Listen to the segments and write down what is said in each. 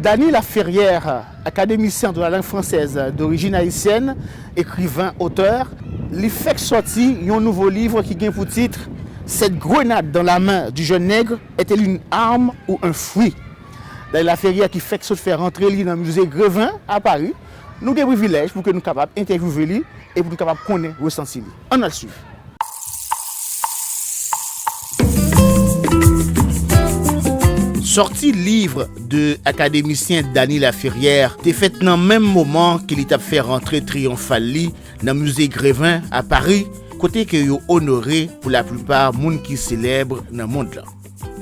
Dany Laferrière, académicien de la langue française d'origine haïtienne, écrivain, auteur, il fait sortir un nouveau livre qui a pour titre « Cette grenade dans la main du jeune nègre est-elle une arme ou un fruit ?» Dany Laferrière qui fait faire rentrer dans le musée Grévin à Paris. Nous avons des privilèges pour que nous soyons capables d'interviewer lui et pour que nous soyons capables de connaître le ressenti. On a le suivre. Sorti livre de académicien Dany Laferrière, t'es fait dans le même moment qu'il t'a fait rentrer triomphal dans le musée Grévin à Paris, côté que yo honoré pour la plupart monde qui célèbre dans le monde là.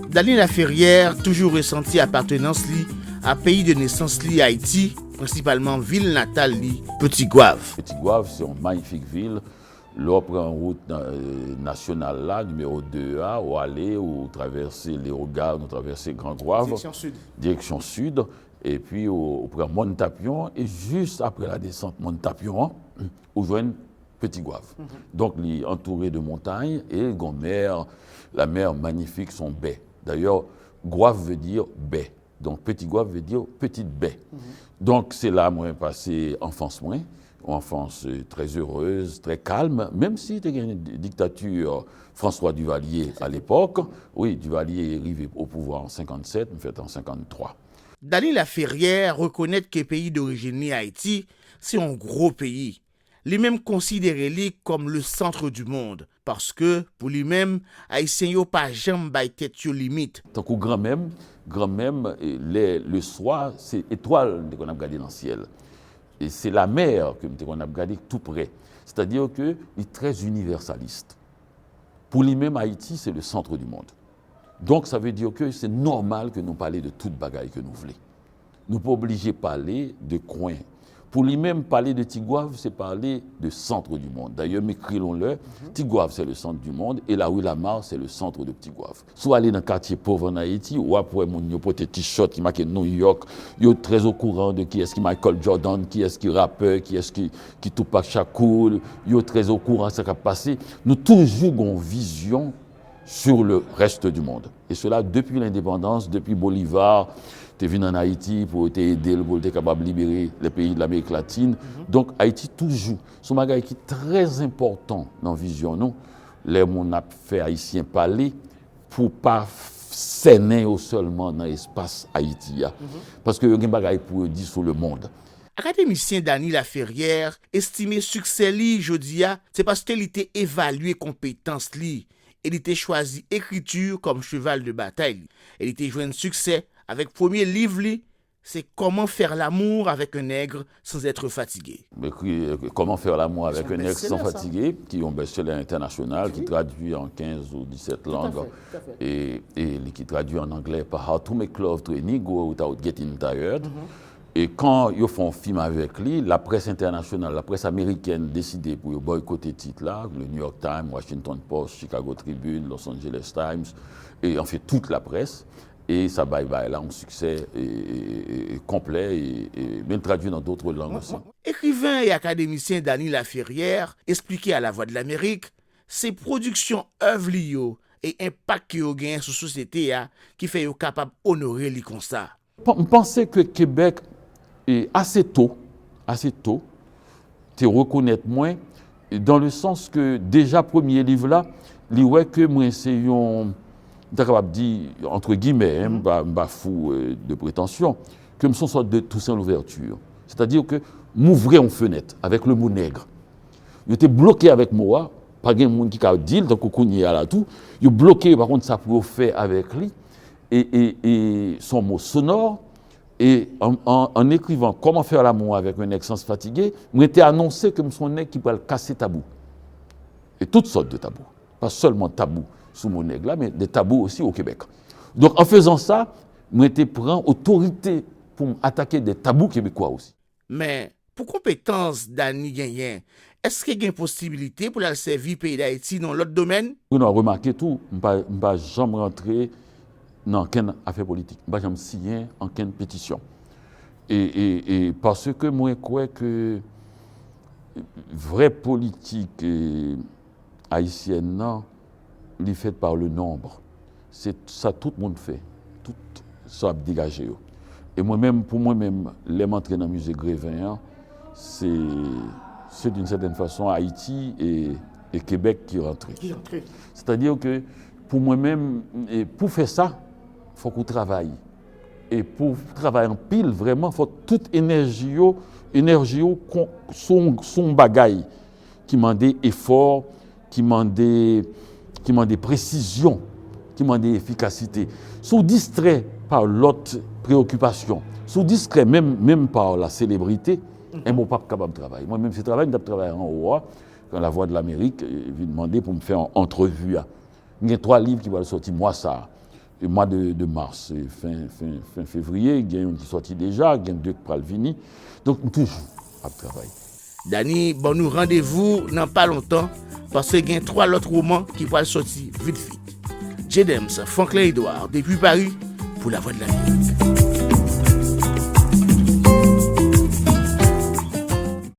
Dany Laferrière toujours ressenti appartenance li à pays de naissance li Haïti, principalement ville natale li Petit Goâve. Petit Goâve, c'est une magnifique ville. Là, on prend une route nationale là, numéro 2A, où aller, où traverser les regards, nous traverser Grand Goâve. Direction sud. Direction sud. Et puis, on prend Montapion. Et juste après la descente Montapion, on joint Petit Goâve. Donc, il est entouré de montagnes et la mer magnifique, son baie. D'ailleurs, Goâve veut dire baie. Donc, Petit Goâve veut dire petite baie. Donc, c'est là, moi, passé enfance, moi. Enfance très heureuse, très calme, même si il y a une dictature François Duvalier à l'époque. Oui, Duvalier est arrivé au pouvoir en 57, en fait en 53. Dany Laferrière reconnaît que le pays d'origine Haïti, c'est un gros pays. Lui-même considéré comme le centre du monde, parce que pour lui-même, Haïtien yo pas jamais bay tête yo limite. Tant que grand-même, le soir, c'est étoile qu'on a regardé dans le ciel. Et c'est la mer qu'on a regardé tout près. C'est-à-dire qu'il est très universaliste. Pour lui-même, Haïti, c'est le centre du monde. Donc, ça veut dire que c'est normal que nous parlions de toute bagaille que nous voulons. Nous ne sommes pas obligés de parler de coin. Pour lui-même, parler de Petit Goâve, c'est parler de centre du monde. D'ailleurs, écrivons-le, Petit Goâve, c'est le centre du monde, et la rue Lamar, c'est le centre de Petit Goâve. Soit aller dans le quartier pauvre en Haïti, ou après, mon porte t-shirt qui marque New York, ils sont très au courant de qui est-ce qui Michael Jordan, qui est-ce qui rappeur, qui est-ce qui Tupac Shakur, ils sont très au courant de ce qui a passé. Nous toujours avons une vision sur le reste du monde. Et cela depuis l'indépendance, depuis Bolivar, tu es venu en Haïti pour t'aider, pour être capable de libérer les pays de l'Amérique latine. Donc Haïti toujours, c'est un bagage qui est très important dans la vision. Nous, les gens ont fait haïtien parler pour ne pas s'aîner seulement dans l'espace haïtien. Parce que y a un bagage pour dire sur le monde. Académicien Dany Laferrière estimé succès li jodia, c'est parce qu'il était évalué compétence li. Il était choisi écriture comme cheval de bataille. Il était joué un succès avec premier livre li, c'est Comment faire l'amour avec un nègre sans être fatigué. Comment faire l'amour avec un nègre sans fatigué, qui est un best-seller international, qui traduit en 15 ou 17 langues, Tout à fait. et qui traduit en anglais par How to Make Love to a Negro Without Getting Tired. Et quand ils font un film avec lui, la presse internationale, la presse américaine décidait pour boycotter ce titre-là, le New York Times, Washington Post, Chicago Tribune, Los Angeles Times, et en fait toute la presse. Et ça bye-bye là, un succès complet et bien traduit dans d'autres langues aussi. Écrivain et académicien Dany Laferrière expliquait à La Voix de l'Amérique ses productions œuvres liées et impact qu'il y a sur la société qui fait capable d'honorer les constats. Je pensais que Québec est assez tôt, te reconnaître moins, dans le sens que déjà premier livre là, il ouais que moi c'est un capable dire entre guillemets, pas fou de prétention, que me sont sorte de Toussaint l'ouverture. C'est-à-dire que m'ouvrir une fenêtre avec le mot nègre. Il était bloqué avec moi, pas de monde qui a dit donc on y a là tout, il bloqué par contre ça pour faire avec lui et son mot sonore. Et en écrivant Comment faire l'amour avec un nègre sans se fatiguer, m'était annoncé que son nègre qui pourrait casser tabou. Et toutes sortes de tabous. Pas seulement tabous sous mon nègre là, mais des tabous aussi au Québec. Donc en faisant ça, m'était prend autorité pour attaquer des tabous québécois aussi. Mais pour compétence Dany Gagnon, est-ce qu'il y a une possibilité pour la servir le pays d'Haïti dans l'autre domaine? On a remarqué tout, je ne vais jamais rentrer dans aucune affaire politique. Je ne vais jamais signer aucune pétition. Et parce que moi, je crois que vraie politique haïtienne, non, elle est faite par le nombre. C'est ça tout le monde fait. Tout ça dégagé. Et moi-même, pour moi-même, les m'entrer dans le musée Grévin, c'est d'une certaine façon Haïti et Québec qui rentrent. C'est-à-dire que pour moi-même, pour faire ça, il faut qu'on travaille. Et pour travailler en pile, vraiment, il faut toute énergie, son bagaille, qui demande effort, qui demande précision, qui demande efficacité. Sont distraits par l'autre préoccupation, sont distraits même par la célébrité, et moi, pas capable de travailler. Moi-même, je travaille en haut, quand la Voix de l'Amérique vient demander pour me faire une entrevue. Il y a 3 livres qui vont sortir, moi, ça. Le mois de mars, fin février, il y a un qui est sorti déjà, il y a 2 qui vont venir. Donc, toujours à travailler. Dani, bon, nous rendez-vous dans pas longtemps, parce qu'il y a 3 autres romans qui vont sortir vite. Jadems, Franklin Edouard, depuis Paris, pour la Voix de l'Amérique.